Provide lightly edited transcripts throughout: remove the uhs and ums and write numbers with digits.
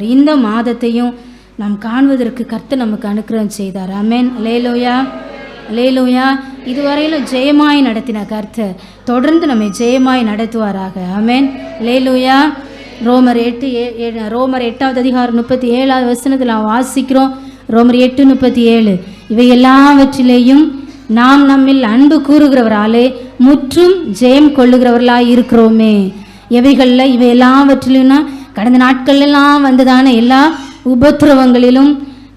செய்தார். இந்த மாதத்தையும் நாம் காண்பதற்கு கர்த்தர் நமக்கு அனுக்கிரகம் செய்தார். ஆமென். அல்லேலூயா, அல்லேலூயா. இதுவரையிலும் ஜெயமாய் நடத்தின கர்த்தர் தொடர்ந்து நம்மை ஜெயமாய் நடத்துவாராக. ஆமென். அல்லேலூயா. ரோமர் 8வது அதிகாரம் 37வது வசனத்தில் நாம் வாசிக்கிறோம். ரோமர் 8:37, இவை எல்லாவற்றிலேயும் நாம் நம்மில் அன்பு கூறுகிறவராலே முற்றும் ஜெயம் கொள்ளுகிறவர்களாய் இருக்கிறோமே. எவைகளில்? இவை எல்லாவற்றிலும்னா கடந்த நாட்களெல்லாம் வந்ததான எல்லா உபத்திரவங்களிலும்,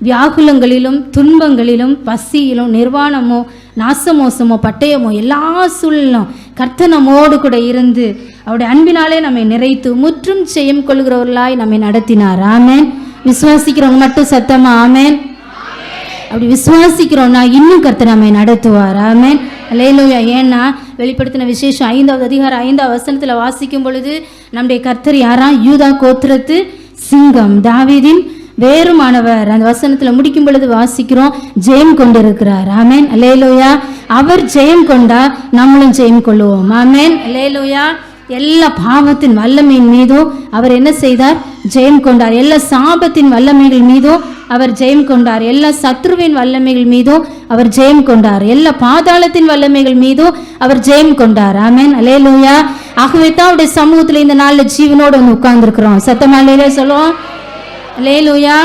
வியாகுலங்களிலும், துன்பங்களிலும், பசியிலும், நிர்வாணமோ, நாசமோசமோ, பட்டயமோ, எல்லா சூழலும் கர்த்தர் நம்மோடு கூட இருந்து அவருடைய அன்பினாலே நம்மை நிறைத்து முற்றும் ஜெயம் கொள்கிறவர்களாய் நம்மை நடத்தினார். ஆமென். விசுவாசிக்கிறவங்க மட்டும் சத்தமா ஆமென். அப்படி விசுவாசிக்கிறோம்னா இன்னும் கர்த்தர் நம்மை நடத்துவார். ஆமென். அல்லேலூயா. ஏன்னா வெளிப்படுத்தின விசேஷம் 5வது அதிகாரம் 5வது வசனத்தில் வாசிக்கும் பொழுது நம்முடைய கர்த்தர் யாரா? யூதா கோத்திரத்து சிங்கம், தாவீதின் வேறுமானவர். அந்த வசனத்தில் முடிக்கும் பொழுது வாசிக்கிறோம், ஜெயம் கொண்டிருக்கிறார். ஆமென். அல்லேலூயா. அவர் ஜெயம் கொண்டா நம்மளும் ஜெயம் கொள்ளுவோம். ஆமென். அல்லேலூயா. எல்லா பாவத்தின் வல்லமையின் மீதும் அவர் என்ன செய்தார்? ஜெயம் கொண்டார். எல்லா சாபத்தின் வல்லமைகள் மீதும் அவர் ஜெயம் கொண்டார். எல்லா சத்ருவின் வல்லமைகள் மீதும் அவர் ஜெயம் கொண்டார். எல்லா பாதாளத்தின் வல்லமைகள் மீதும் அவர் ஜெயம் கொண்டார். ஆமென். அல்லேலூயா. ஆகவே தான் அவருடைய சமூகத்தில் இந்த நாளில் ஜீவனோடு வந்து உட்கார்ந்துருக்கிறோம். சத்தமா அல்லேலூயா சொல்லுவோம். அல்லேலூயா.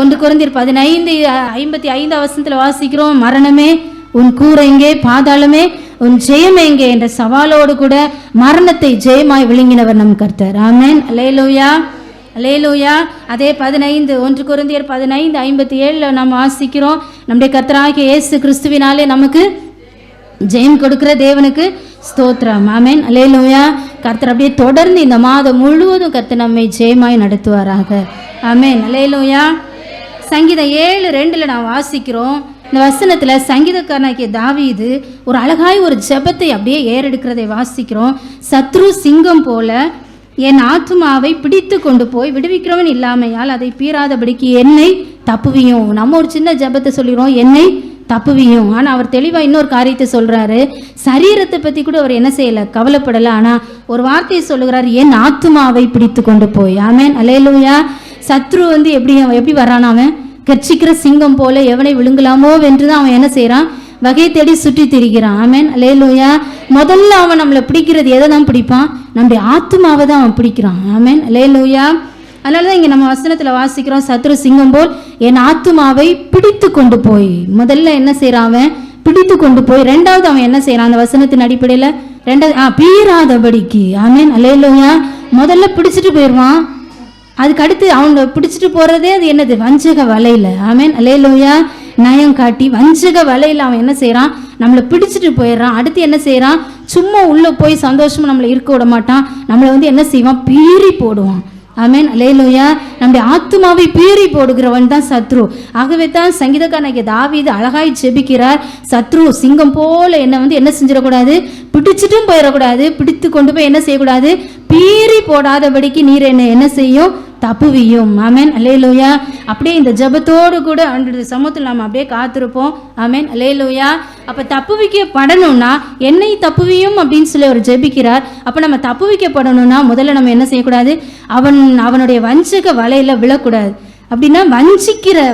1 கொரிந்தியர் 15:55 வசனத்தில் வாசிக்கிறோம், மரணமே உன் கூரை எங்கே, பாதாளமே உன் ஜெயம் எங்கே என்ற சவாலோடு கூட மரணத்தை ஜெயமாய் விழுங்கினவர் நம் கர்த்தர். ஆமென். அல்லேலூயா, அல்லேலூயா. அதே 1 கொரிந்தியர் 15:57 நாம் வாசிக்கிறோம், நம்முடைய கர்த்தராகிய இயேசு கிறிஸ்துவினாலே நமக்கு ஜெயம் கொடுக்கிற தேவனுக்கு ஸ்தோத்திரம். ஆமென். அல்லேலூயா. கர்த்தர் அப்படியே தொடர்ந்து இந்த மாதம் முழுவதும் கர்த்தர் நம்மை ஜெயமாய் நடத்துவாராக. ஆமென். அல்லேலூயா. சங்கீதம் 7:2 நாம் வாசிக்கிறோம். இந்த வசனத்தில் சங்கீதக்காரனாகிய தாவீது ஒரு அழகாய் ஒரு ஜெபத்தை அப்படியே ஏறெடுக்கிறதை வாசிக்கிறோம். சத்ரு சிங்கம் போல என் ஆத்துமாவை பிடித்து கொண்டு போய் விடுவிக்கிறவன் இல்லாமையால் அதை பீறாதபடிக்கு என்னை தப்புவியும். நம்ம ஒரு சின்ன ஜெபத்தை சொல்லிடுறோம், என்னை தப்புவியும். ஆனால் அவர் தெளிவாக இன்னொரு காரியத்தை சொல்கிறாரு. சரீரத்தை பற்றி கூட அவர் என்ன செய்யலை, கவலைப்படலை. ஆனால் ஒரு வார்த்தையை சொல்லுகிறார், என் ஆத்துமாவை பிடித்து கொண்டு போய். ஆமென். அல்லேலூயா. சத்ரு எப்படி வரான்? அவன் கர்ச்சிக்கிற சிங்கம் போல எவனை விழுங்கலாமோ வென்றுதான் அவன் என்ன செய்கிறான்? வகை தேடி சுற்றி திரிகிறான். ஆமென். அல்லேலூயா. முதல்ல அவன் நம்மளை பிடிக்கிறது எதை தான் பிடிப்பான்? நம்முடைய ஆத்துமாவை தான் அவன் பிடிக்கிறான். ஆமென். அல்லேலூயா. அதனால தான் இங்கே நம்ம வசனத்தில் வாசிக்கிறோம், சத்ரு சிங்கம் போல் என் ஆத்துமாவை பிடித்து கொண்டு போய். முதல்ல என்ன செய்கிறான்? அவன் பிடித்து கொண்டு போய். ரெண்டாவது அவன் என்ன செய்கிறான்? அந்த வசனத்தின் அடிப்படையில் ரெண்டாவது பீறாதபடிக்கு. ஆமென். அல்லேலூயா. முதல்ல பிடிச்சிட்டு போயிடுவான், அதுக்கு அடுத்து அவனை பிடிச்சிட்டு போகிறதே அது என்னது? வஞ்சக வலையில். ஆமென். அல்லேலூயா. நயம் காட்டி வஞ்சக வலையில் அவன் என்ன செய்கிறான்? நம்மளை பிடிச்சிட்டு போயிடுறான். அடுத்து என்ன செய்கிறான்? சும்மா உள்ளே போய் சந்தோஷமாக நம்மளை இருக்க விட மாட்டான். நம்மளை என்ன செய்வான்? பீறி போடுவான். ஆமென். அல்லேலூயா. நம்முடைய ஆத்துமாவை பீறி போடுகிறவன் தான் சத்ரு. ஆகவே தான் சங்கீதக்காரனாகிய தாவீது அழகாய் ஜெபிக்கிறார், சத்ரு சிங்கம் போல என்ன செஞ்சிடக்கூடாது? பிடிச்சிட்டும் போயிடக்கூடாது. பிடித்து கொண்டு போய் என்ன செய்யக்கூடாது? பீறி போடாதபடிக்கு நீர் என்ன செய்யும்? தப்புவியும். ஆமென். அல்லேலூயா. அப்படியே இந்த ஜெபத்தோடு கூட அன்றைய சமூகத்தில் நாம் அப்படியே காத்திருப்போம். ஆமென். அல்லேலூயா. அப்போ தப்புவிக்கப்படணும்னா என்னை தப்புவியும் அப்படின்னு சொல்லி அவர் ஜெபிக்கிறார். அப்போ நம்ம தப்புவிக்கப்படணும்னா முதல்ல நம்ம என்ன செய்யக்கூடாது? அவனுடைய வஞ்சக வலையில் விழக்கூடாது. அப்படின்னா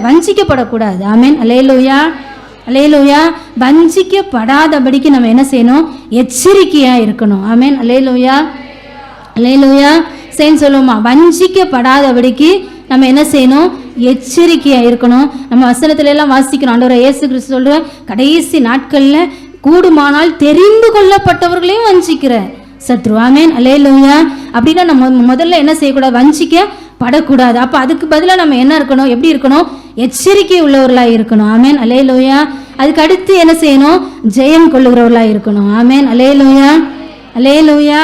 வஞ்சிக்கப்படக்கூடாது. ஆமென். அல்லேலூயா, அல்லேலூயா. வஞ்சிக்கப்படாதபடிக்கு நம்ம என்ன செய்யணும்? எச்சரிக்கையாக இருக்கணும். ஆமென். அல்லேலூயா, அல்லேலூயா. சேன் சொல்லுவோமா? வஞ்சிக்கப்படாதபடிக்கு நம்ம என்ன செய்யணும்? எச்சரிக்கையாக இருக்கணும். நம்ம வசனத்துல எல்லாம் வாசிக்கிறோம், ஆண்டவர் இயேசு கிறிஸ்து சொல்ற, கடைசி நாட்களில் கூடுமானால் தெரிந்து கொள்ளப்பட்டவர்களையும் வஞ்சிக்கிற சத்ரு. ஆமென். அல்லேலூயா. அப்படின்னா நம்ம முதல்ல என்ன செய்யக்கூடாது? வஞ்சிக்கப்படக்கூடாது. அப்போ அதுக்கு பதிலாக நம்ம என்ன இருக்கணும்? எப்படி இருக்கணும்? எச்சரிக்கை உள்ளவர்களாக இருக்கணும். ஆமென். அல்லேலூயா. அதுக்கு அடுத்து என்ன செய்யணும்? ஜெயம் கொள்ளுகிறவர்களாக இருக்கணும். ஆமென். அல்லேலூயா, அல்லேலூயா,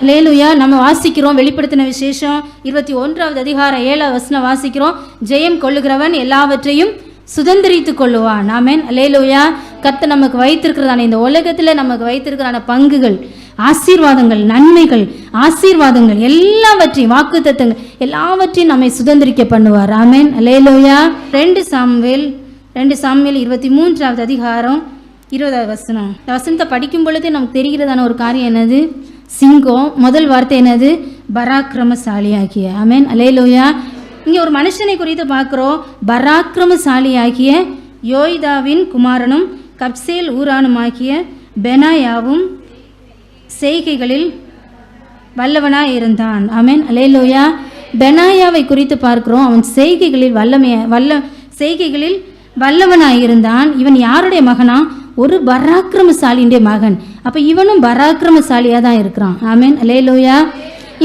அல்லேலூயா. நம்ம வாசிக்கிறோம் வெளிப்படுத்தின விசேஷம் 21வது அதிகாரம் 7வது வசனம் வாசிக்கிறோம், ஜெயம் கொள்ளுகிறவன் எல்லாவற்றையும் சுதந்திரித்து கொள்ளுவான். ஆமென். அல்லேலூயா. கர்த்தர் நமக்கு வைத்திருக்கிறதான இந்த உலகத்தில் நமக்கு வைத்திருக்கிறான பங்குகள், ஆசீர்வாதங்கள், நன்மைகள், ஆசீர்வாதங்கள் எல்லாவற்றையும், வாக்குத்தத்தங்கள் எல்லாவற்றையும் நம்மை சுதந்திரிக்க பண்ணுவார். ஆமென். அல்லேலூயா. 2 சாமுவேல் 23வது அதிகாரம் 20வது வசனம். இந்த வசனத்தை படிக்கும் பொழுதே நமக்கு தெரிகிறதான ஒரு காரியம் என்னது? சிங்கம். முதல் வார்த்தை என்னது? பராக்கிரமசாலியாகிய. ஆமென், அல்லேலூயா. இங்கே ஒரு மனுஷனை குறித்து பார்க்குறோம். பராக்கிரமசாலியாகிய யோய்தாவின் குமாரனும் கப்சேல் ஊரானுமாகிய பெனாயாவும் செய்கைகளில் வல்லவனாய் இருந்தான். ஆமென், அல்லேலூயா. பெனாயாவை குறித்து பார்க்கிறோம். அவன் செய்கைகளில் செய்கைகளில் வல்லவனாய் இருந்தான். இவன் யாருடைய மகனா? ஒரு பராக்கிரமசாலியுடைய மகன். அப்போ இவனும் பராக்கிரமசாலியாக தான் இருக்கிறான். ஆமென், அல்லேலூயா.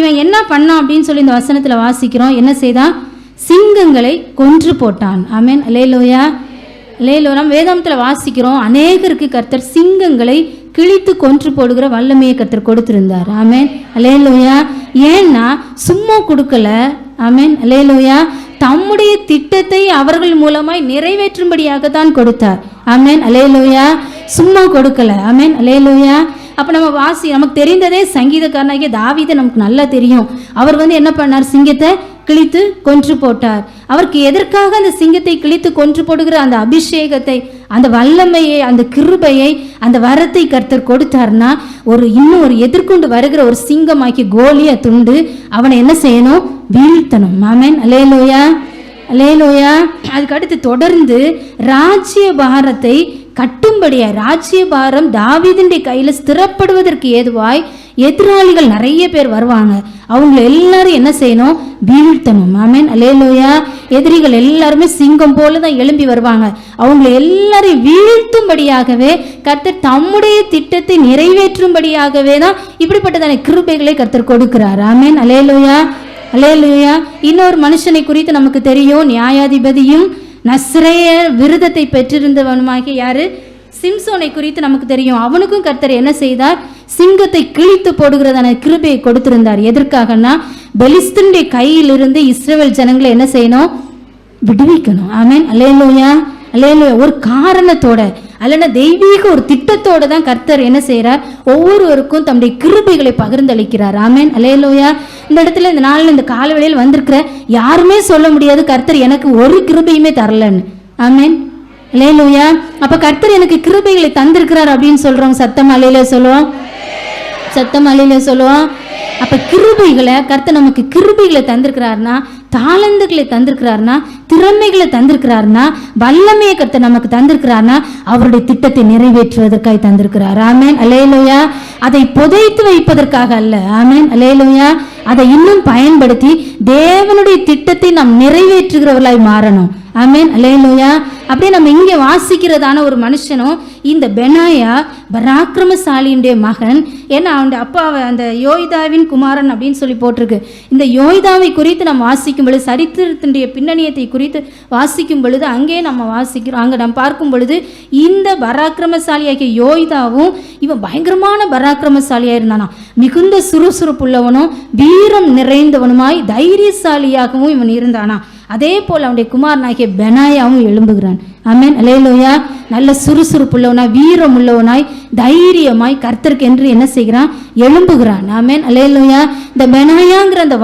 இவன் என்ன பண்ணான் அப்படின்னு சொல்லி இந்த வசனத்தில் வாசிக்கிறோம். என்ன செய்தான்? சிங்கங்களை கொன்று போட்டான். ஆமென், அல்லேலூயா. அல்லேலூயா. நம்ம வேதாந்தத்தில் வாசிக்கிறோம், அநேகருக்கு கர்த்தர் சிங்கங்களை கிழித்து கொன்று போடுகிற வல்லமையை கர்த்தர் கொடுத்திருந்தார். ஆமென், அல்லேலூயா. ஏன்னா சும்மா கொடுக்கல. ஆமென், அல்லேலூயா. தம்முடைய திட்டத்தை அவர்கள் மூலமாய் நிறைவேற்றும்படியாக தான் கொடுத்தார். ஆமென், அல்லேலூயா. சும்மா கொடுக்கல. ஆமென், அல்லேலூயா. அப்போ நம்ம நமக்கு தெரிந்ததே சங்கீதக்காரனாகிய தாவீதை நமக்கு நல்லா தெரியும். அவர் என்ன பண்ணார்? சிங்கத்தை கிழித்து கொன்று போட்டார். அவருக்கு எதற்காக அந்த சிங்கத்தை கிழித்து கொன்று போடுகிற அந்த அபிஷேகத்தை, அந்த வல்லமையை, அந்த கிருபையை, அந்த வரத்தை கர்த்தர் கொடுத்தார்னா இன்னும் ஒரு எதிர்கொண்டு வருகிற ஒரு சிங்கமாக்கி கோலியத்துண்டு அவனை என்ன செய்யணும்? வீழ்த்தணும். ஆமென், அல்லேலூயா, அல்லேலூயா. அதுக்கு அடுத்து தொடர்ந்து ராஜ்ய பாரத்தை கட்டும்படியாய், ராஜ்ய பாரம் தாவீதின் கையில் ஸ்திரப்படுவதற்கு ஏதுவாய் எதிராளிகள் நிறைய பேர் வருவாங்க. அவங்க எல்லாரும் என்ன செய்யணும்? வீழ்த்தணும். ஆமென், அல்லேலூயா. எதிரிகள் எல்லாருமே சிங்கம் போல தான் எழும்பி வருவாங்க. அவங்க எல்லாரையும் வீழ்த்தும்படியாகவே கர்த்தர் தம்முடைய திட்டத்தை நிறைவேற்றும்படியாகவே தான் இப்படிப்பட்டதான கிருபைகளை கர்த்தர் கொடுக்கிறார். ஆமென், அல்லேலூயா, அல்லேலூயா. இன்னொரு மனுஷனை குறித்து நமக்கு தெரியும். நியாயாதிபதியும் நஸ்ரேய விருதத்தை பெற்றிருந்தவனுமாகிய யாரு? சிம்சோனை குறித்து நமக்கு தெரியும். அவனுக்கும் கர்த்தர் என்ன செய்தார்? சிங்கத்தை கிழித்து போடுகிறதான கிருபையை கொடுத்திருந்தார். எதற்காகனா பெலிஸ்தனுடைய கையிலிருந்து இஸ்ரவேல் ஜனங்களை என்ன செய்யணும்? விடுவிக்கணும். ஆமென், அல்லேலூயா, அல்லேலூயா. ஒரு காரணத்தோட அல்லனா தெய்வீக ஒரு திட்டத்தோட தான் கர்த்தர் என்ன செய்யறார்? ஒவ்வொருவருக்கும் தம்முடைய கிருபைகளை பகிர்ந்தளிக்கிறார். ஆமென், அல்லேலூயா. இந்த இடத்துல இந்த நாளில் இந்த காலவெளியில் வந்திருக்கிற யாருமே சொல்ல முடியாது கர்த்தர் எனக்கு ஒரு கிருபையுமே தரலன்னு. ஆமென், அல்லேலூயா. அப்ப கர்த்தர் எனக்கு கிருபைகளை தந்திருக்கிறார் அப்படின்னு சொல்றோம். சத்தம் அலையில சொல்லுவோம், சத்தம் அலையில சொல்லுவோம். அப்ப கிருபைகளை கர்த்தர் நமக்கு கிருபைகளை தந்திருக்கிறார்னா, தாளந்துகளை தந்திருக்கிறார்னா, திறமைகளை தந்திருக்கிறார்னா, வல்லமையை கர்த்தர் நமக்கு தந்திருக்கிறார்னா அவருடைய திட்டத்தை நிறைவேற்றுவதற்காக தந்திருக்கிறார். ஆமென், அல்லேலூயா. அதை புதைத்து வைப்பதற்காக அல்ல. ஆமென், அல்லேலூயா. அதை இன்னும் பயன்படுத்தி தேவனுடைய திட்டத்தை நாம் நிறைவேற்றுகிறவர்களாய் மாறணும். ஆமென், அல்லேலூயா. அப்படியே நம்ம இங்கே வாசிக்கிறதான ஒரு மனுஷனும் இந்த பெனாயா பராக்கிரமசாலியுடைய மகன். ஏன்னா அவனுடைய அப்பாவை அந்த யோய்தாவின் குமாரன் அப்படின்னு சொல்லி போட்டிருக்கு. இந்த யோய்தாவை குறித்து நம்ம வாசிக்கும் பொழுது, சரித்திரத்தினுடைய பின்னணியத்தை குறித்து வாசிக்கும் பொழுது அங்கே நம்ம வாசிக்கிறோம். அங்கே நம்ம பார்க்கும் பொழுது இந்த பராக்கிரமசாலியாகிய யோய்தாவும் இவன் பயங்கரமான பராக்கிரமசாலியாக இருந்தானா. மிகுந்த சுறுசுறுப்புள்ளவனும் வீரம் நிறைந்தவனுமாய் தைரியசாலியாகவும் இவன் இருந்தானா. அதே போல் அவனுடைய குமாரனாகிய பெனாயாவும் எழும்புகிறான். ஆமென், அல்லேலூயா. நல்ல சுறுசுறுப்புள்ளவனாய், வீரம் உள்ளவனாய், தைரியமாய் கர்த்தருக்கு என்று என்ன செய்கிறான்? எழும்புகிறான். ஆமென், அல்லேலூயா. இந்த பெனாயாங்கிற அந்த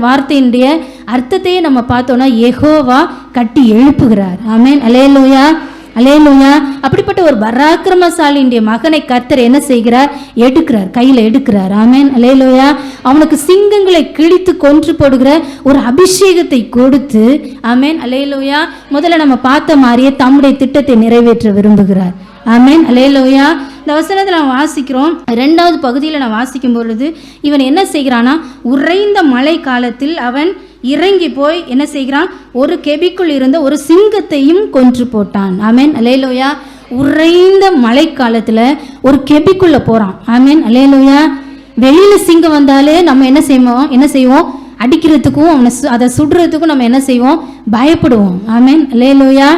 வார்த்தையினுடைய அர்த்தத்தையே நம்ம பார்த்தோம்னா யெகோவா கட்டி எழுப்புகிறார். ஆமென், அல்லேலூயா, அல்லேலூயா. அப்படிப்பட்ட ஒரு பராக்கிரமசாலியுடைய மகனை கர்த்தர் என்ன செய்கிறார்? எடுக்கிறார், கையில் எடுக்கிறார். ஆமென், அல்லேலூயா. அவனுக்கு சிங்கங்களை கிழித்து கொன்று போடுகிற ஒரு அபிஷேகத்தை கொடுத்து, ஆமென், அல்லேலூயா, முதல்ல நம்ம பார்த்த மாதிரியே தம்முடைய திட்டத்தை நிறைவேற்ற விரும்புகிறார். ஆமென், அல்லேலூயா. இந்த வசனத்தை நான் வாசிக்கிறோம். 2வது பகுதியில் நான் வாசிக்கும் பொழுது இவன் என்ன செய்கிறானா, உறைந்த மழை காலத்தில் அவன் இறங்கி போய் என்ன செய்கிறான்? ஒரு கெபிக்குள் இருந்த ஒரு சிங்கத்தையும் கொன்று போட்டான். ஆமென், அல்லேலூயா. உறைந்த மழை காலத்தில் ஒரு கெபிக்குள்ள போகிறான். ஆமென், அல்லேலூயா. வெளியில் சிங்கம் வந்தாலே நம்ம என்ன செய்வோம்? அடிக்கிறதுக்கும் அதை சுடுறதுக்கும் நம்ம என்ன செய்வோம்? பயப்படுவோம். ஆமென், அல்லேலூயா.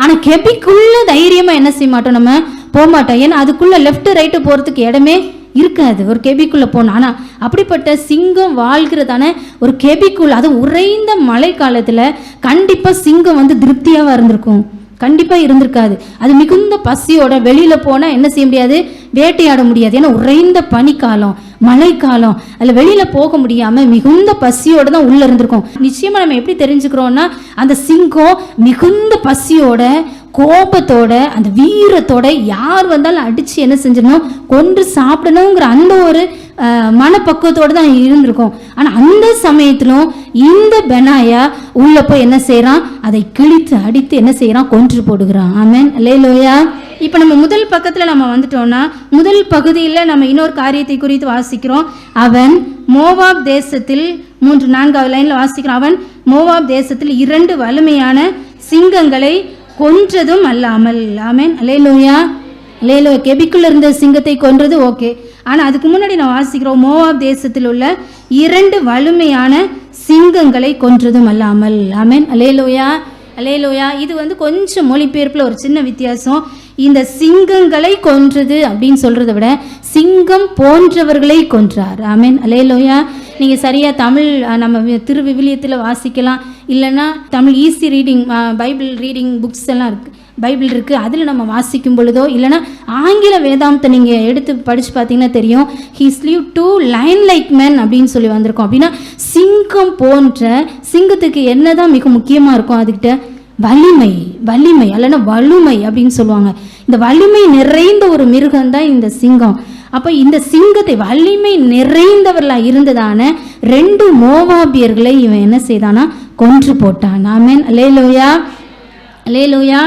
ஆனால் கெபிக்குள்ள தைரியமாக என்ன செய்ய மாட்டோம்? நம்ம போக மாட்டோம். ஏன்னா அதுக்குள்ளே லெஃப்ட் ரைட்டு போகிறதுக்கு இடமே இருக்காது ஒரு கெபிக்குள்ளே போனோம். ஆனால் அப்படிப்பட்ட சிங்கம் வாழ்கிறதான ஒரு கெபிக்குள்ள, அதுவும் உறைந்த மழை காலத்தில் கண்டிப்பாக சிங்கம் திருப்தியாக இருந்திருக்கும். கண்டிப்பாக இருந்திருக்காது. அது மிகுந்த பசியோட வெளியில் போனால் என்ன செய்ய முடியாது? வேட்டையாட முடியாது. ஏன்னா உறைந்த பனிக்காலம், மழைக்காலம், அதில் வெளியில் போக முடியாமல் மிகுந்த பசியோடு தான் உள்ளே இருந்திருக்கும். நிச்சயமாக நம்ம எப்படி தெரிஞ்சுக்கிறோன்னா, அந்த சிங்கம் மிகுந்த பசியோட, கோபத்தோட, அந்த வீரத்தோட யார் வந்தாலும் அடித்து என்ன செஞ்சிடணும்? கொன்று சாப்பிடணுங்கிற அந்த ஒரு மனப்பக்குவத்தோடு தான் இருந்திருக்கும். ஆனால் அந்த சமயத்திலும் இந்த பெனாயா உள்ள போய் என்ன செய்கிறான், அதை கிழித்து அடித்து என்ன செய்கிறான், கொன்று போடுகிறான். ஆமென், அல்லேலூயா. இப்போ நம்ம முதல் பக்கத்தில் நம்ம வந்துட்டோம்னா, முதல் பகுதியில் நம்ம இன்னொரு காரியத்தை குறித்து வாசிக்கிறோம். அவன் மோவாப் தேசத்தில் 3-4 லைனில் வாசிக்கிறோம். அவன் மோவாப் தேசத்தில் 2 வலிமையான சிங்கங்களை கொன்றதும் அல்லாமல். ஆமென், அல்லேலூயா, அல்லேலூயா. கெபிக்குள்ள இருந்த சிங்கத்தை கொன்றது ஓகே, ஆனால் அதுக்கு முன்னாடி நான் வாசிக்கிறோம், மோவாப் தேசத்தில் உள்ள 2 வலிமையான சிங்கங்களை கொன்றதும் அல்லாமல். ஆமென், அல்லேலூயா, அல்லேலூயா. இது கொஞ்சம் மொழிபெயர்ப்பில் ஒரு சின்ன வித்தியாசம். இந்த சிங்கங்களை கொன்றது அப்படின்னு சொல்கிறத விட சிங்கம் போன்றவர்களை கொன்றார். ஆமென், அல்லேலூயா. நீங்கள் சரியாக தமிழ் நம்ம திருவிவிலியத்தில் வாசிக்கலாம், இல்லைன்னா Tamil easy reading Bible reading books எல்லாம் இருக்குது, பைபிள் இருக்குது, அதில் நம்ம வாசிக்கும் பொழுதோ இல்லைனா ஆங்கில வேதாந்தத்தை நீங்கள் எடுத்து படித்து பார்த்தீங்கன்னா தெரியும். ஹீ ஸ்லீவ் 2 லைன் லைக் மென் அப்படின்னு சொல்லி வந்திருக்கோம். அப்படின்னா சிங்கம் போன்ற, சிங்கத்துக்கு என்ன தான் மிக முக்கியமாக இருக்கும், அதுக்கிட்ட வலிமை, வலிமை அல்லனா வலுமை அப்படின்னு சொல்லுவாங்க. இந்த வலிமை நிறைந்த ஒரு மிருகம் தான் இந்த சிங்கம். அப்போ இந்த சிங்கத்தை வலிமை நிறைந்தவர்களாக இருந்ததான 2 மோவாபியர்களை இவன் என்ன செய்தானா, கொன்று போட்டான். ஆமென், அல்லேலூயா, அல்லேலூயா.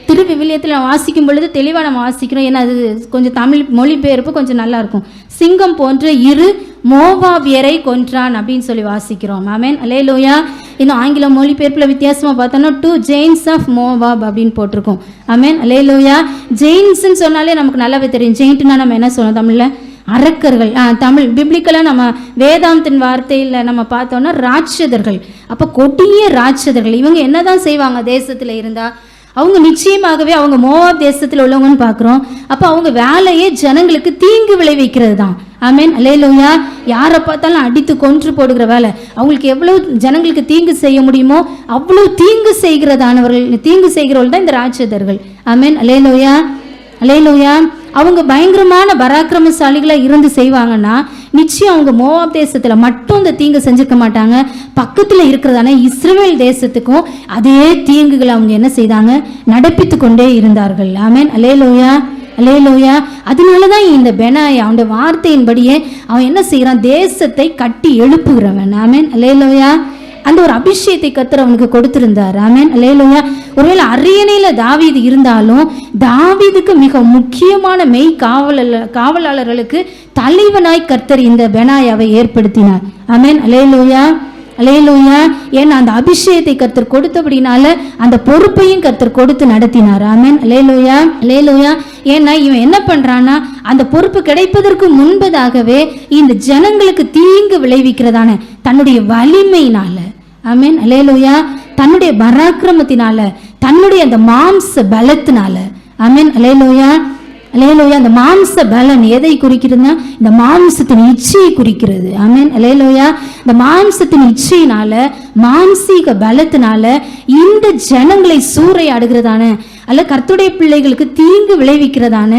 திருவிவிலியத்தில் வாசிக்கும் பொழுது தெளிவாக நம்ம வாசிக்கிறோம். ஏன்னா அது கொஞ்சம் தமிழ் மொழிபெயர்ப்பு கொஞ்சம் நல்லா இருக்கும். சிங்கம் போன்ற 2 மோவாபியரை கொன்றான் அப்படின்னு சொல்லி வாசிக்கிறோம். ஆமென், அல்லேலூயா. இன்னும் ஆங்கில மொழிபெயர்ப்பில் வித்தியாசமாக பார்த்தோன்னா 2 ஜெயின்ஸ் ஆஃப் மோவாப் அப்படின்னு போட்டிருக்கோம். ஆமென், அல்லேலூயா. ஜெயின்ஸ்ன்னு சொன்னாலே நமக்கு நல்லாவே தெரியும். ஜெயின்ட்னா நம்ம என்ன சொல்லணும் தமிழில், அரக்கர்கள். தமிழ் பிப்ளிக்கலாக நம்ம வேதாந்தின் வார்த்தையில் நம்ம பார்த்தோன்னா ராட்சதர்கள். அப்போ கொடிய ராட்சதர்கள். இவங்க என்னதான் செய்வாங்க தேசத்தில் இருந்தால், அவங்க நிச்சயமாகவே அவங்க மோவாப் தேசத்தில் உள்ளவங்கன்னு பார்க்குறோம். அப்போ அவங்க வேலையே ஜனங்களுக்கு தீங்கு விளைவிக்கிறது தான். ஆமென், அல்லேலூயா. யாரை பார்த்தாலும் அடித்து கொன்று போடுகிற வேலை. அவங்களுக்கு எவ்வளோ ஜனங்களுக்கு தீங்கு செய்ய முடியுமோ அவ்வளோ தீங்கு செய்கிறதானவர்கள், தீங்கு செய்கிறவர்கள் தான் இந்த ராட்சதர்கள். ஆமென், அல்லேலூயா, அல்லேலூயா. அவங்க பயங்கரமான பராக்கிரமசாலிகளாக இருந்து செய்வாங்கன்னா நிச்சயம் அவங்க மோவாப் தேசத்தில் மட்டும் இந்த தீங்கு செஞ்சுக்க மாட்டாங்க, பக்கத்தில் இருக்கிறதான இஸ்ரவேல் தேசத்துக்கும் அதே தீங்குகளை அவங்க என்ன செய்தாங்க, நடப்பித்து கொண்டே இருந்தார்கள். ஆமென், அல்லேலூயா, அல்லேலூயா. அதனால தான் இந்த பெனாயா அவனுடைய வார்த்தையின்படியே அவன் என்ன செய்கிறான், தேசத்தை கட்டி எழுப்புகிறவன். ஆமென், அல்லேலூயா. அந்த ஒரு அபிஷேகத்தை கர்த்தர் அவனுக்கு கொடுத்திருந்தார். ஆமென், அல்லேலூயா. ஒருவேளை அரியணையில தாவீது இருந்தாலும் தாவீதுக்கு மிக முக்கியமான மெய் காவலாளர்களுக்கு தலைவனாய் கர்த்தர் இந்த பெனாயாவை ஏற்படுத்தினார். ஆமென், அல்லேலூயா, அல்லேலூயா. ஏன்னா அந்த அபிஷேகத்தை கர்த்தர் கொடுத்தபடினால அந்த பொறுப்பையும் கர்த்தர் கொடுத்து நடத்தினார். ஆமென், அல்லேலூயா, அல்லேலூயா. ஏன்னா இவன் என்ன பண்றான்னா, அந்த பொறுப்பு கிடைப்பதற்கு முன்பதாகவே இந்த ஜனங்களுக்கு தீங்கு விளைவிக்கிறதான தன்னுடைய வலிமையினால, ஆமென், அல்லேலூயா, தன்னுடைய பராக்கிரமத்தினால, தன்னுடைய அந்த மாம்ச பலத்தினால, ஆமென், அல்லேலூயா, அல்லேலூயா. அந்த மாம்ச பலன் எதை குறிக்கிறதுனா, இந்த மாம்சத்தின் இச்சையை குறிக்கிறது. ஆமென், அல்லேலூயா. இந்த மாம்சத்தின் இச்சையினால, மாம்சீக பலத்தினால இந்த ஜனங்களை சூறையாடுகிறதான அல்ல கர்த்தருடைய பிள்ளைகளுக்கு தீங்கு விளைவிக்கிறதான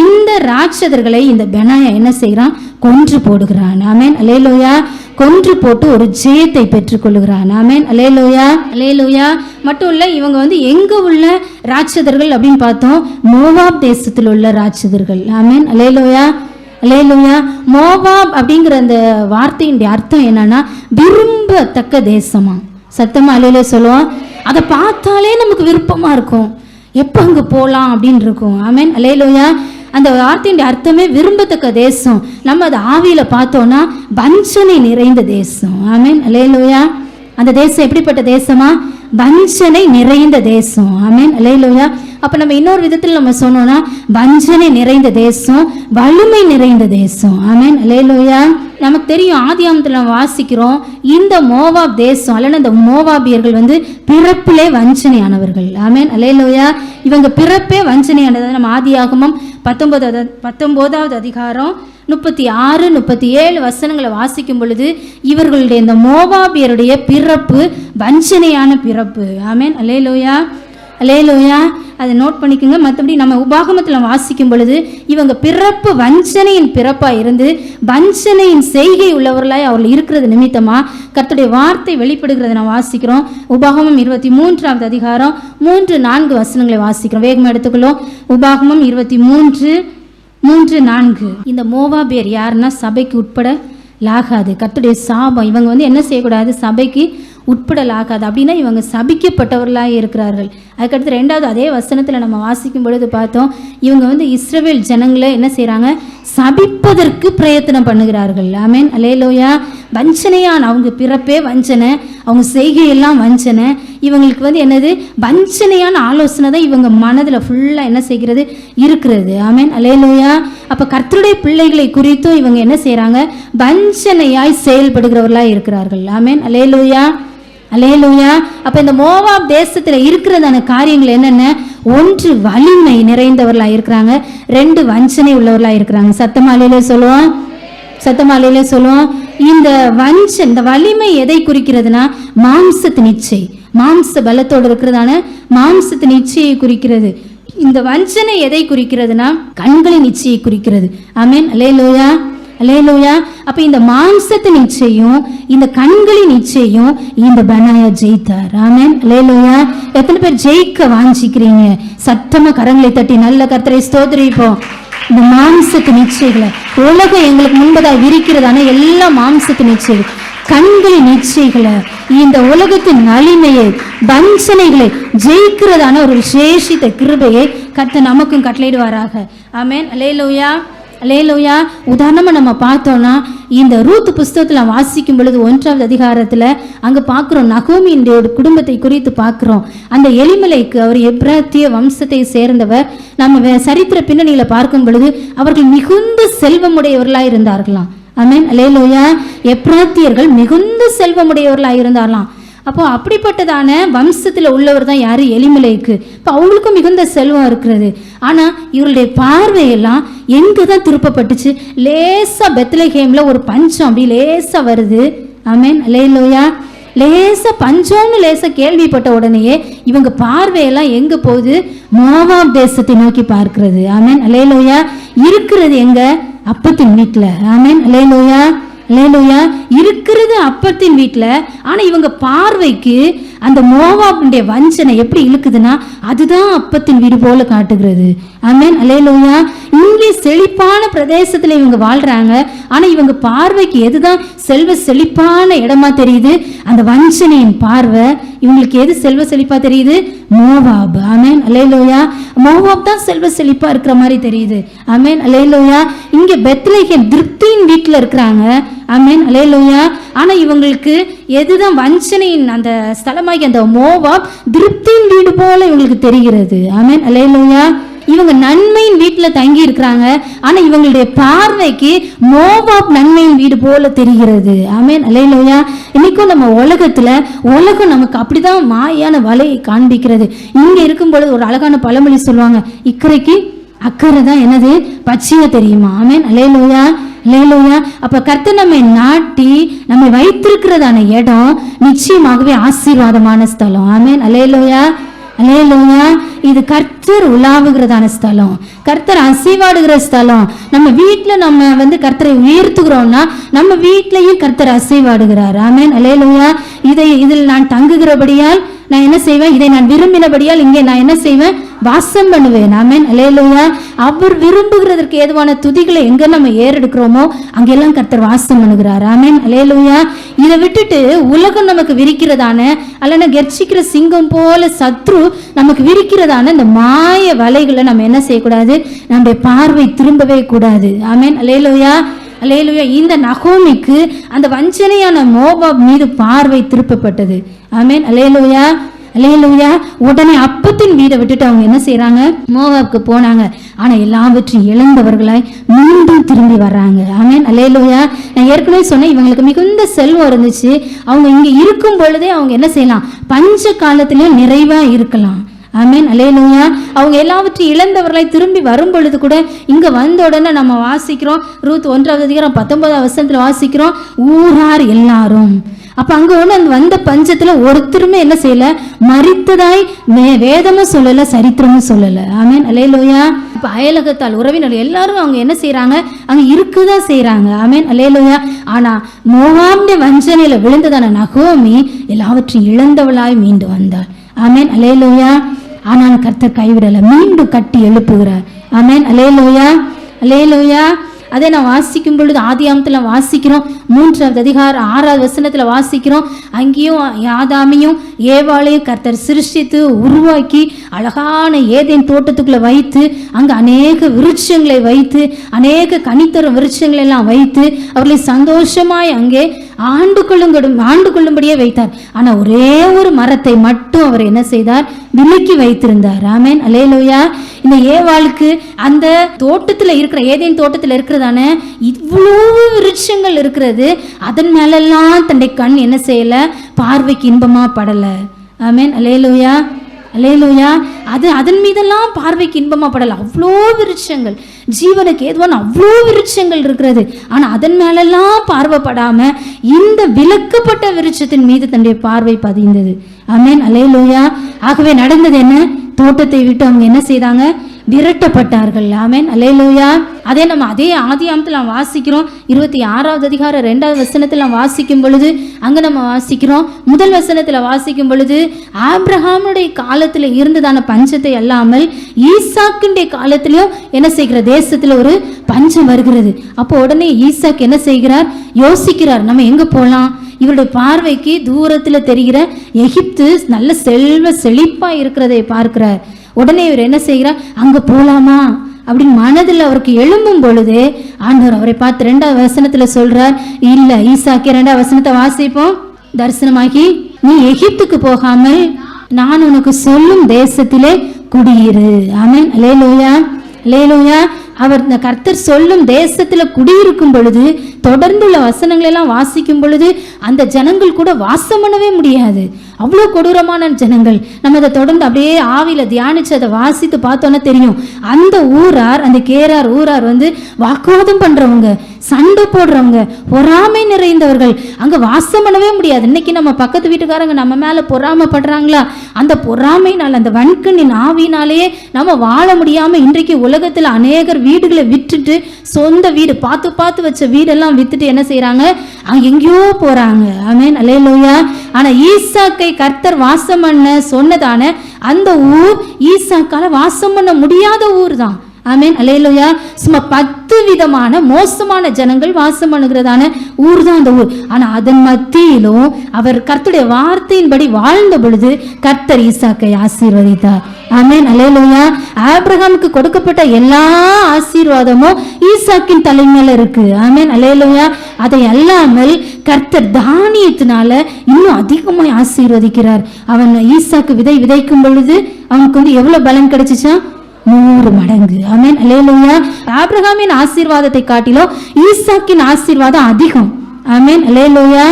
இந்த ராட்சதர்களை இந்த பெனாயா என்ன செய்கிறான், கொன்று போடுகிறான். ஆமென், அல்லேலூயா. கொன்று போட்டு ஒரு ஜெயத்தை பெற்றுக்கொள்கிறான். ஆமென், அல்லேலூயா, அல்லேலூயா. மட்டும் இல்லை, இவங்க எங்கே உள்ள ராட்சதர்கள் அப்படின்னு பார்த்தோம், மோவாப் தேசத்தில் உள்ள ராட்சதர்கள். ஆமென், அல்லேலூயா, அல்லேலூயா. மோவாப் அப்படிங்கிற அந்த வார்த்தையினுடைய அர்த்தம் என்னன்னா, விரும்பத்தக்க தேசமா. சத்தமா அல்லேலூயா சொல்லுவோம். அதை பார்த்தாலே நமக்கு விருப்பமாக இருக்கும், எப்போ அங்கே போகலாம் அப்படின்னு இருக்கும். ஆமென், அல்லேலூயா. அந்த வார்த்தையின் அர்த்தமே விரும்பத்தக்க தேசம். நம்ம அதை ஆவியில் பார்த்தோன்னா வஞ்சனை நிறைந்த தேசம். ஆமென், அல்லேலூயா. அந்த தேசம் எப்படிப்பட்ட தேசமா, வஞ்சனை நிறைந்த தேசம். ஆமென், அல்லேலூயா. அப்போ நம்ம இன்னொரு விதத்தில் நம்ம சொன்னோம்னா வஞ்சனை நிறைந்த தேசம், வலிமை நிறைந்த தேசம். ஆமென், அல்லேலூயா. நமக்கு தெரியும், ஆதியாகமத்தில் நம்ம வாசிக்கிறோம், இந்த மோவாப் தேசம் அல்லனா இந்த மோவாபியர்கள் பிறப்பிலே வஞ்சனையானவர்கள். ஆமென், அல்லேலூயா. இவங்க பிறப்பே வஞ்சனையானது. நம்ம ஆதியாகமம் 19வது அதிகாரம் 36, 37 வசனங்களை வாசிக்கும் பொழுது இவர்களுடைய இந்த மோவாபியருடைய பிறப்பு வஞ்சனையான பிறப்பு. ஆமென், அல்லேலூயா, அல்லேலூயா. அதை நோட் பண்ணிக்கோங்க. மற்றபடி நம்ம உபாகமத்தில் வாசிக்கும் பொழுது இவங்க பிறப்பு வஞ்சனையின் பிறப்பாக இருந்து வஞ்சனையின் செய்கை உள்ளவர்களாய் அவர்கள் இருக்கிறது நிமித்தமாக கர்த்தருடைய வார்த்தை வெளிப்படுகிறத நான் வாசிக்கிறோம். உபாகமம் 23வது அதிகாரம் 3, 4 வசனங்களை வாசிக்கிறோம். வேகமாக எடுத்துக்கொள்ளும். உபாகமம் 23, 3-4. இந்த மோவாபியர் யாருன்னா சபைக்கு உட்படலாகாது, கர்த்தருடைய சாபம். இவங்க என்ன செய்யக்கூடாது, சபைக்கு உட்படலாகாது. அப்படின்னா இவங்க சபிக்கப்பட்டவர்களாக இருக்கிறார்கள். அதுக்கடுத்து 2வது அதே வசனத்தில் நம்ம வாசிக்கும் பொழுது பார்த்தோம், இவங்க இஸ்ரவேல் ஜனங்களை என்ன செய்கிறாங்க, சபிப்பதற்கு பிரயத்தனம் பண்ணுகிறார்கள். ஆமென், அல்லேலூயா. வஞ்சனையான அவங்க பிறப்பே வஞ்சனை, அவங்க செய்கையெல்லாம் வஞ்சனை. இவங்களுக்கு என்னது, வஞ்சனையான ஆலோசனை தான் இவங்க மனதில் ஃபுல்லாக என்ன செய்கிறது இருக்கிறது. ஆமென், அல்லேலூயா. அப்போ கர்த்தருடைய பிள்ளைகளை குறித்தும் இவங்க என்ன செய்கிறாங்க, வஞ்சனையாய் செயல்படுகிறவர்களாக இருக்கிறார்கள். ஆமென், அல்லேலூயா, அல்லேலூயா. அப்போ இந்த மோவாப் தேசத்தில் இருக்கிறதான காரியங்கள் என்னென்ன, 1 வலிமை நிறைந்தவர்களாக இருக்கிறாங்க, 2 வஞ்சனை உள்ளவர்களாக இருக்கிறாங்க. சத்தமாலையிலே சொல்லுவோம், சத்தமாலையிலே சொல்லுவோம். இந்த வலிமை எதை குறிக்கிறதுனா, மாம்சத்தின் இச்சை, மாம்ச பலத்தோடு இருக்கிறதான மாம்சத்தின் இச்சையை குறிக்கிறது. இந்த வஞ்சனை எதை குறிக்கிறதுனா, கண்களின் இச்சையை குறிக்கிறது. ஆமென், அல்லேலூயா, அல்லேலூயா. அப்ப இந்த மாம்சத்தின் இச்சையும் இந்த கண்களின் இச்சையும் இந்த பெனாயா ஜெயித்தார். ஆமென், அல்லேலூயா. எத்தனை பேர் ஜெயிக்க வாஞ்சிக்கிறீங்க? சத்தமா கரங்களை தட்டி நல்ல கர்த்தரை ஸ்தோத்திரிப்போம். இந்த மாம்சத்தின் இச்சைகளை, உலகம் எங்களுக்கு முன்பதாக விரிக்கிறதான எல்லா மாம்சத்தின் இச்சைகள், கண்களின் இச்சைகளை, இந்த உலகத்தின் வலிமையை, வஞ்சனைகளை ஜெயிக்கிறதான ஒரு விசேஷித்த கிருபையை கர்த்தர் நமக்கும் கட்டளையிடுவாராக. ஆமென், அல்லேலூயா, அல்லேலூயா. உதாரணமாக நம்ம பார்த்தோம்னா, இந்த ரூத் புஸ்தகத்தில் வாசிக்கும் பொழுது 1வது அதிகாரத்தில் அங்கே பார்க்குறோம், நகோமியின் குடும்பத்தை குறித்து பார்க்குறோம். அந்த எலிமெலேக்கு அவர் எப்ராத்திய வம்சத்தை சேர்ந்தவர். நம்ம சரித்திர பின்னணியில் பார்க்கும் பொழுது அவர்கள் மிகுந்த செல்வமுடையவர்களாக இருந்தார்களாம். ஆமென், அல்லேலூயா. எப்ராத்தியர்கள் மிகுந்த செல்வமுடையவர்களாக இருந்தார்களாம். அப்போ அப்படிப்பட்டதான வம்சத்தில் உள்ளவர் தான் யாரு, எலிமெலேக்கு. இப்போ அவங்களுக்கும் மிகுந்த செல்வம் இருக்கிறது. ஆனால் இவருடைய பார்வையெல்லாம் எங்கே தான் திருப்பப்பட்டுச்சு, லேசாக பெத்லகேமில் ஒரு பஞ்சம் அப்படி லேசாக வருது. ஆமென், அல்லேலூயா. லேசாக பஞ்சம்னு லேசாக கேள்விப்பட்ட உடனேயே இவங்க பார்வையெல்லாம் எங்கே போகுது, மோவாப் தேசத்தை நோக்கி பார்க்கிறது. ஆமென், அல்லேலூயா. இருக்கிறது எங்க, அப்பத்தின் வீட்டில். ஆமென், அல்லேலூயா, அல்லேலூயா. இருக்கிறது அப்பத்தின் வீட்டில். ஆனால் இவங்க பார்வைக்கு அந்த மோவாபுடைய வஞ்சனை எப்படி இழுக்குதுன்னா, அதுதான் அப்பத்தின் வீடு போல காட்டுகிறது. ஆமென், அல்லேலூயா. இங்கே செழிப்பான பிரதேசத்தில் இவங்க வாழ்றாங்க. ஆனால் இவங்க பார்வைக்கு எதுதான் செல்வ செழிப்பான இடமா தெரியுது, அந்த வஞ்சனையின் பார்வை. இவங்களுக்கு எது செல்வ செழிப்பா தெரியுது, மோவாப். ஆமென், அல்லேலூயா. மோவாப் தான் செல்வ செழிப்பா இருக்கிற மாதிரி தெரியுது. ஆமென், அல்லேலூயா. இங்க பெத்லகேம் திருப்தியின் வீட்டில் இருக்கிறாங்க. ஆமென், அல்லேலூயா. ஆனா இவங்களுக்கு எதுதான் வஞ்சனையின் அந்த ஸ்தலமாகி அந்த மோவாப் திருப்தியின் வீடு போல இவங்களுக்கு தெரிகிறது. ஆமென், அல்லேலூயா. இவங்க நன்மையின் வீட்டில் தங்கி இருக்கிறாங்க. ஆனா இவங்களுடைய பார்வைக்கு மோவாப் நன்மையின் வீடு போல தெரிகிறது. ஆமென், அல்லேலூயா. இன்னைக்கும் நம்ம உலகம் நமக்கு அப்படிதான் மாயான வலையை காண்பிக்கிறது. இங்க இருக்கும் பொழுது ஒரு அழகான பழமொழி சொல்லுவாங்க, இக்கரைக்கு அக்கறை தான் என்னது பச்சையா தெரியுமா. ஆமென், அல்லேலூயா, அல்லேலூயா. அப்ப கர்த்தர் நம்மை நாட்டி நம்மை வைத்திருக்கிறதான இடம் நிச்சயமாகவே ஆசீர்வாதமான ஸ்தலம். ஆமென், அல்லேலூயா, அல்லேலூயா. இது கர்த்தர் உலாவுகிறதான ஸ்தலம், கர்த்தர் அசைவாடுகிற ஸ்தலம். நம்ம வீட்டில் நம்ம கர்த்தரை உயர்த்துகிறோம்னா நம்ம வீட்டிலையும் கர்த்தர் அசைவாடுகிறார். ஆமென், அல்லேலூயா. இதில் நான் தங்குகிறபடியால் நான் என்ன செய்வேன், இதை நான் விரும்பினபடியால் இங்கே நான் என்ன செய்வேன், வாசம் பண்ணுவேன். ஆமென், அல்லேலூயா. அவர் விரும்புகிறதற்கு ஏதுவான துதிகளை எங்க நம்ம ஏறெடுக்கிறோமோ அங்கெல்லாம் கர்த்தர் வாசம் பண்ணுகிறார். ஆமென், அல்லேலூயா. இதை விட்டுட்டு உலகம் நமக்கு விரிக்கிறதான அல்லனா கெர்ச்சிக்கிற சிங்கம் போல சத்ரு நமக்கு விரிக்கிறதான இந்த மாய வலைகளை நம்ம என்ன செய்யக்கூடாது, நம்முடைய பார்வை திரும்பவே கூடாது. ஆமென், அல்லேலூயா, அல்லேலூயா. இந்த நகோமிக்கு அந்த வஞ்சனையான மோவாப் மீது பார்வை திருப்பப்பட்டது. ஆமென், அல்லேலூயா, அல்லேலூயா. உடனே அப்பத்தின் வீடை விட்டுட்டு அவங்க என்ன செய்யறாங்க, மோவாப்க்கு போனாங்க. ஆனா எல்லாவற்றையும் இழந்தவர்களாய் மீண்டும் திரும்பி வர்றாங்க. ஆமென், அல்லேலூயா. நான் ஏற்கனவே சொன்னேன், இவங்களுக்கு மிகுந்த செல்வம் இருந்துச்சு. அவங்க இங்க இருக்கும் பொழுதே அவங்க என்ன செய்யலாம், பஞ்ச காலத்திலேயே நிறைவா இருக்கலாம். ஆமென், அல்லேலூயா. அவங்க எல்லாவற்றையும் இழந்தவர்களாய் திரும்பி வரும் பொழுது கூட இங்க வந்த உடனே நம்ம வாசிக்கிறோம், ரூத் 1வது அதிகாரம் 19வது வசனத்துல வாசிக்கிறோம், ஊரார் எல்லாரும். அப்ப அங்க ஒண்ணு வந்த பஞ்சத்துல ஒருத்தருமே என்ன செய்யல, மரித்ததாய் வேதமும் சொல்லல, சரித்திரமும் சொல்லல. ஆமென், அல்லேலூயா. இப்ப அயலகத்தால் உறவினர் எல்லாரும் அவங்க என்ன செய்யறாங்க, அங்க இருக்குதான் செய்யறாங்க. ஆமென், அல்லேலூயா. ஆனா மோவாபுடைய வஞ்சனையில விழுந்ததான நகோமி எல்லாவற்றையும் இழந்தவளாய் மீண்டு வந்தாள். ஆமென், அல்லேலூயா. ஆனால் கர்த்தர் கைவிடல, மீண்டும் கட்டி எழுப்புகிறார். ஆமென், அல்லேலூயா, அல்லேலூயா. அதை நான் வாசிக்கும் பொழுது ஆதியாகமத்தில் வாசிக்கிறோம், 3வது அதிகாரம் 6வது வசனத்தில் வாசிக்கிறோம். அங்கேயும் ஆதாமையும் ஏவாளையும் கர்த்தர் சிருஷ்டித்து உருவாக்கி அழகான ஏதேன் தோட்டத்துக்குள்ளே வைத்து அங்கே அநேக விருட்சங்களை வைத்து அநேக கனித்தரும் விருட்சங்களை எல்லாம் வைத்து அவர்களை சந்தோஷமாய் அங்கே ஆண்டு கொள்ளும்படியே வைத்தார். ஆனால் ஒரே ஒரு மரத்தை மட்டும் அவர் என்ன செய்தார்? விலக்கி வைத்திருந்தார். ஆமென், அல்லேலூயா. இந்த ஏவாளுக்கு அந்த தோட்டத்தில் இருக்கிற ஏதேன் தோட்டத்தில் இருக்கிறதான இவ்வளவு விருட்சங்கள் இருக்கிறது, அதன் மேலெல்லாம் தன்னுடைய கண் என்ன செய்யல? பார்வைக்கு இன்பமா படல. ஆமென், அல்லேலூயா, அல்லேலூயா. அதன் மீதெல்லாம் பார்வைக்கு இன்பமா படல. அவ்வளோ விருட்சங்கள், ஜீவனுக்கு ஏதுவான அவ்வளோ விருட்சங்கள் இருக்கிறது. ஆனால் அதன் மேலெல்லாம் பார்வைப்படாம இந்த விலக்கப்பட்ட விருட்சத்தின் மீது தன்னுடைய பார்வை பதிந்தது. ஆமென், அல்லேலூயா. ஆகவே நடந்தது என்ன? தோட்டத்தை விட்டு அவங்க என்ன செய்தாங்க? விரட்டப்பட்டார்கள். ஆமென், அல்லேலூயா. அதே நம்ம அதே ஆதியாகமத்தில் வாசிக்கிறோம், 26வது அதிகாரம் 2வது வசனத்தில் வாசிக்கும் பொழுது அங்கே நம்ம வாசிக்கிறோம், 1 வசனத்தில் வாசிக்கும் பொழுது ஆபிரகாமுடைய காலத்தில் இருந்ததான பஞ்சத்தை அல்லாமல் ஈசாக்குடைய காலத்திலையும் என்ன செய்கிற? தேசத்தில் ஒரு பஞ்சம் வருகிறது. அப்போ உடனே ஈசாக்கு என்ன செய்கிறார்? யோசிக்கிறார், நம்ம எங்கே போகலாம்? இவருடைய பார்வைக்கு தூரத்தில் தெரிகிற எகிப்து நல்ல செல்வ செழிப்பாக இருக்கிறதை பார்க்கிறார். உடனே இவர் என்ன செய்கிறார்? அங்கே போகலாமா அப்படின்னு மனதில் அவருக்கு எழும்பும் பொழுது ஆண்டவர் அவரை பார்த்து 2வது வசனத்தில் சொல்றார், இல்லை ஈசாக்கே 2வது வசனத்தை வாசிப்போம். தரிசனமாகி, நீ எகிப்துக்கு போகாமல் நான் உனக்கு சொல்லும் தேசத்திலே குடியிரு. ஆமென், அல்லேலூயா, அல்லேலூயா. அவர் இந்த கர்த்தர் சொல்லும் தேசத்தில் குடியிருக்கும் பொழுது தொடர்ந்துள்ள வசனங்கள் எல்லாம் வாசிக்கும் பொழுது அந்த ஜனங்கள் கூட வாசம் பண்ணவே முடியாது. அவ்வளோ கொடூரமான ஜனங்கள். நம்ம அதை தொடர்ந்து அப்படியே ஆவியில் தியானிச்சு அதை வாசித்து பார்த்தோன்னா தெரியும். அந்த ஊரார், அந்த கேரார் ஊரார் வாக்குவாதம் பண்ணுறவங்க, சண்டை போடுறவங்க, பொறாமை நிறைந்தவர்கள். அங்கே வாசம் பண்ணவே முடியாது. இன்னைக்கு நம்ம பக்கத்து வீட்டுக்காரங்க நம்ம மேலே பொறாமைப்படுறாங்களா? அந்த பொறாமைனால், அந்த வன்கண்ணின் ஆவினாலேயே நம்ம வாழ முடியாமல் இன்றைக்கு உலகத்தில் அநேகர் வீடுகளை விட்டுட்டு சொந்த வீடு பார்த்து வச்ச வீடெல்லாம் வித்துட்டு என்ன செய்கிறாங்க? எங்கேயோ போகிறாங்க. ஆமென், அல்லேலூயா. ஆனால் ஈசாக்கை கர்த்தர் வாசம் பண்ண சொன்னதான அந்த ஊர் ஈசாக்கால வாசம் பண்ண முடியாத ஊர் தான். ஆமென், அல்லேலூயா. சும்மா 10 விதமான மோசமான ஜனங்கள் வாசம் பண்ணுகிறதான ஊர் தான் அந்த ஊர். ஆனால் அதன் மத்தியிலும் அவர் கர்த்தருடைய வார்த்தையின்படி வாழ்ந்த பொழுது கர்த்தர் ஈசாக்கை ஆசீர்வதித்தார். ஆமென், அல்லேலூயா. ஆபிரகாமுக்கு கொடுக்கப்பட்ட எல்லா ஆசீர்வாதமும் ஈசாக்கின் தலைமையில இருக்கு. ஆமென், அல்லேலூயா. அதை அல்லாமல் கர்த்தர் தானியத்தினால இன்னும் அதிகமாக ஆசீர்வதிக்கிறார். அவன் ஈசாக்கு விதைக்கும் பொழுது அவனுக்கு எவ்வளவு பலன் கிடைச்சிச்சா? 100 மடங்கு. ஆமென், அல்லேலூயா. ஆபிரகாமின் ஆசீர்வாதத்தை காட்டிலும் ஈசாக்கின் ஆசீர்வாதம் அதிகம். ஆமென், அல்லேலூயா,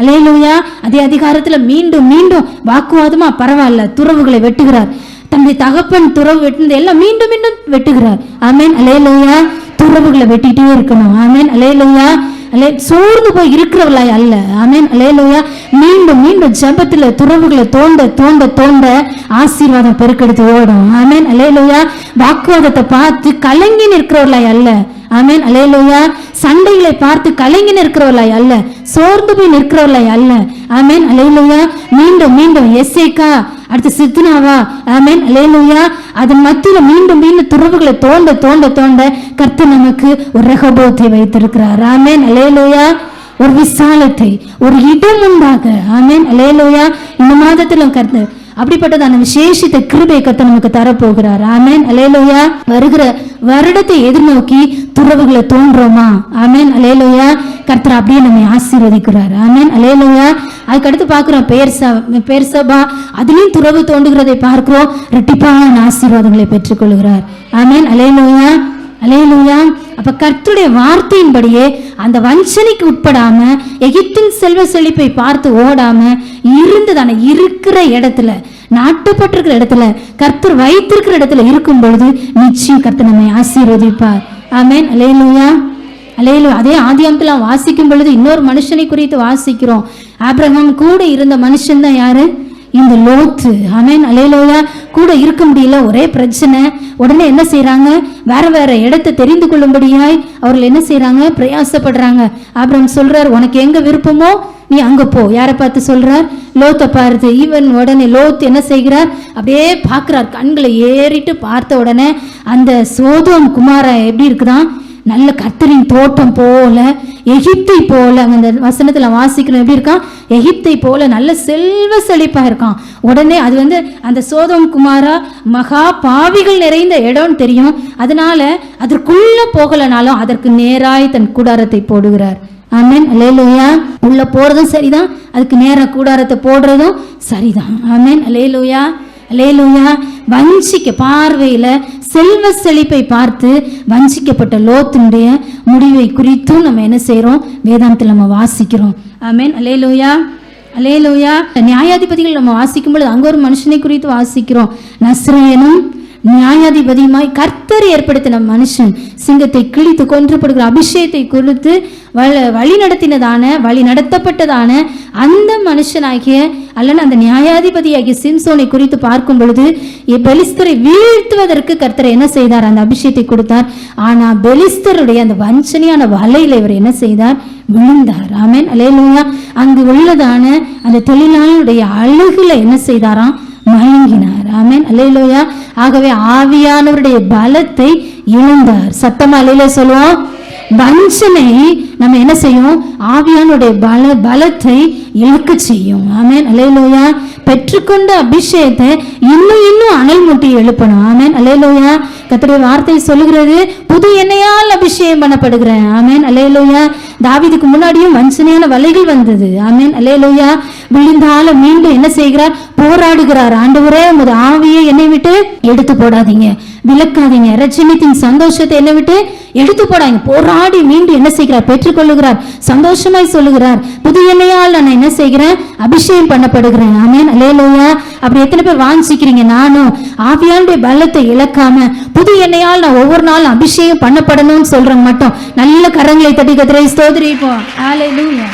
அல்லேலூயா. அதே அதிகாரத்தில் மீண்டும் மீண்டும் வாக்குவாதமா பரவாயில்ல துறவுகளை வெட்டுகிறார். தன்னுடைய தகப்பன் துறவு வெட்டினது எல்லாம் மீண்டும் மீண்டும் வெட்டுகிறார். ஆமென், அல்லேலூயா. துறவுகளை வெட்டிட்டே இருக்கணும். ஆமென், அல்லேலூயா. சோர்ந்து போய் இருக்கிறவளாய் அல்ல. ஆமென், அல்லேலூயா. மீண்டும் மீண்டும் ஜெபத்துல துறவுகளை தோண்ட ஆசீர்வாதம் பெருக்கெடுத்து ஓடும். ஆமென், அல்லேலூயா. வாக்குவாதத்தை பார்த்து கலங்கி நிற்கிறவர்களாய் அல்ல. ஆமென், அல்லேலூயா. சண்டைகளை பார்த்து கலங்கி நிற்கிறவர்களாய் அல்ல, சோர்ந்து போய் நிற்கிறவர்களாய் அல்ல. ஆமென், அல்லேலூயா. மீண்டும் மீண்டும் எசேக்கா, அடுத்து சித்னாவா, ஆமென், அல்லேலூயா. அதன் மத்தியில் மீண்டும் மீண்டும் துறவுகளை தோண்ட கர்த்தர் நமக்கு ஒரு ரெகோபோத்தை வைத்திருக்கிறார். ஆமென், அல்லேலூயா. ஒரு விசாலத்தை, ஒரு இடம் உண்டாக. ஆமென், அல்லேலூயா. இந்த மாதத்திலும் கர்த்தர் அப்படிப்பட்டதான விசேஷித்த கிருபை கர்த்தர் நமக்கு தரப்போகிறார். ஆமென், அல்லேலூயா. வருகிற வருடத்தை எதிர்நோக்கி துறவுகளை தோன்றோமா? ஆமென், அல்லேலூயா. கர்த்தர் அப்படியே நம்மை ஆசீர்வதிக்கிறார். ஆமென், அல்லேலூயா. அதுக்கடுத்து பார்க்கிறோம் பேர்சபா, அதுலயும் துறவு தோண்டுகிறதை பார்க்கிறோம். இரட்டிப்பான ஆசீர்வாதங்களை பெற்றுக்கொள்கிறார். ஆமென், அல்லேலூயா, அல்லேலூயா. அப்ப கர்த்தருடைய வார்த்தையின்படியே அந்த வஞ்சனைக்கு உட்படாம எகிப்தின் செல்வ செழிப்பை பார்த்து ஓடாம இருந்துதான இருக்கிற இடத்துல, நாட்டப்பட்டிருக்கிற இடத்துல, கர்த்தர் வைத்திருக்கிற இடத்துல இருக்கும் பொழுது நிச்சயம் கர்த்தர் நம்மை ஆசீர்வதிப்பார். ஆமென், அல்லேலூயா, அல்லேலூயா. அதே ஆதியாகமத்தில் வாசிக்கும் பொழுது இன்னொரு மனுஷனை குறித்து வாசிக்கிறோம். ஆபிரகாம் கூட இருந்த மனுஷன் தான் யாரு? இந்த லோத்து. ஆமென், அல்லேலூயா. கூட இருக்க முடியல, ஒரே பிரச்சனை. உடனே என்ன செய்யறாங்க, வேற வேற இடத்தை தெரிந்து கொள்ளும்படியாய் அவர்கள் என்ன செய்யறாங்க, பிரயாசப்படுறாங்க. ஆபிரகாம் சொல்றார், உனக்கு எங்க விருப்பமோ நீ அங்க போ. யாரை பார்த்து சொல்றார், லோத்தை பார்த்து. இவன் உடனே லோத் என்ன செய்கிறார், அப்படியே பார்க்கிறார், கண்களை ஏறிட்டு பார்த்த உடனே அந்த சோதோம் குமாரா எப்படி இருக்குதான், நல்ல கர்த்தரின் தோட்டம் போல, எகிப்தை போல. அந்த வசனத்துல வாசிக்கணும், எப்படி இருக்கான், எகிப்தை போல நல்ல செல்வ செழிப்பா இருக்கான். உடனே அது அந்த சோதோம் குமாரா மகா பாவிகள் நிறைந்த இடம்னு தெரியும். அதனால அதற்குள்ள போகலனாலும் அதற்கு நேராய் தன் கூடாரத்தை போடுகிறார். ஆமென், அல்லேலூயா. உள்ள போறதும் சரிதான், அதுக்கு நேர கூடாரத்தை போடுறதும் சரிதான். ஆமென், அல்லேலூயா, அல்லேலூயா. வஞ்சிக்க பார்வையில செல்வ செழிப்பை பார்த்து வஞ்சிக்கப்பட்ட லோத்தினுடைய முடிவை குறித்தும் நம்ம என்ன செய்யறோம், வேதாந்தத்தில் நம்ம வாசிக்கிறோம். ஆமென், அல்லேலூயா, அல்லேலூயா. நியாயாதிபதிகள் நம்ம வாசிக்கும் பொழுது அங்க ஒரு மனுஷனை குறித்து வாசிக்கிறோம். நஸ்ரேயனும் நியாயாதிபதியுமாய் கர்த்தர் ஏற்படுத்தின மனுஷன் சிங்கத்தை கிழித்து கொன்றப்படுகிற அபிஷேகத்தை குறித்து வழி நடத்தப்பட்டதான அந்த மனுஷனாகிய அல்லது அந்த நியாயாதிபதியாகிய சிம்சோனை குறித்து பார்க்கும் பொழுது பெலிஸ்தரை வீழ்த்துவதற்கு கர்த்தர் என்ன செய்தார், அந்த அபிஷேகத்தை கொடுத்தார். ஆனா பெலிஸ்தருடைய அந்த வஞ்சனையான வலையில இவர் என்ன செய்தார், விழுந்தார். ஆமென், அல்லேலூயா. அங்கு உள்ளதான அந்த தொழிலாளருடைய அழகுல என்ன செய்தாராம், மயங்கினார். ஆமென், அல்லேலூயா. ஆகவே ஆவியானவருடைய பலத்தை இழந்தார். சத்தமா அல்லேலூயா சொல்லுவோம். வஞ்சனை நம்ம என்ன செய்யும், ஆவியானுடைய பலத்தை இழக்க செய்யும். ஆமென், அல்லேலூயா. பெற்றுக்கொண்ட அபிஷேகத்தை இன்னும் அனல் மூட்டி எழுப்பணும். ஆமென், அல்லேலூயா. கர்த்தருடைய வார்த்தை சொல்லுகிறது, புது எண்ணெயால் அபிஷேகம் பண்ணப்படுகிறேன். ஆமென், அல்லேலூயா. தாவீதுக்கு முன்னாடியும் வஞ்சனையான வலைகள் வந்தது. ஆமென், அல்லேலூயா. விழுந்தாலும் மீண்டும் என்ன செய்கிறார், போராடுகிறார். ஆண்டவரே, உமது ஆவியை என்னை விட்டு எடுத்து போடாதீங்க, விலக்காதீங்க. இரட்சணியத்தின் சந்தோஷத்தை என்னை விட்டு எடுத்து போடாங்க. போராடி மீண்டும் என்ன செய்கிறார், பெற்றுக்கொள்ளுகிறார். சந்தோஷமாய் சொல்லுகிறார், புது எண்ணெயால் நான் என்ன செய்கிறேன், அபிஷேகம் பண்ணப்படுகிறேன். ஆமென், அல்லேலூயா. அப்படி எத்தனை பேர் வாஞ்சிக்கிறீங்க, நானும் ஆவியானுடைய பலத்தை இழக்காம புது எண்ணெயால் நான் ஒவ்வொரு நாளும் அபிஷேகம் பண்ணப்படணும்னு சொல்றேன் மட்டும் நல்ல கரங்களை தட்டி கர்த்தரை ஸ்தோத்திரிப்போம். ஹல்லேலூயா,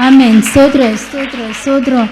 ஆமென். ஸ்தோத்திரம், ஸ்தோத்திரம், ஸ்தோத்திரம்.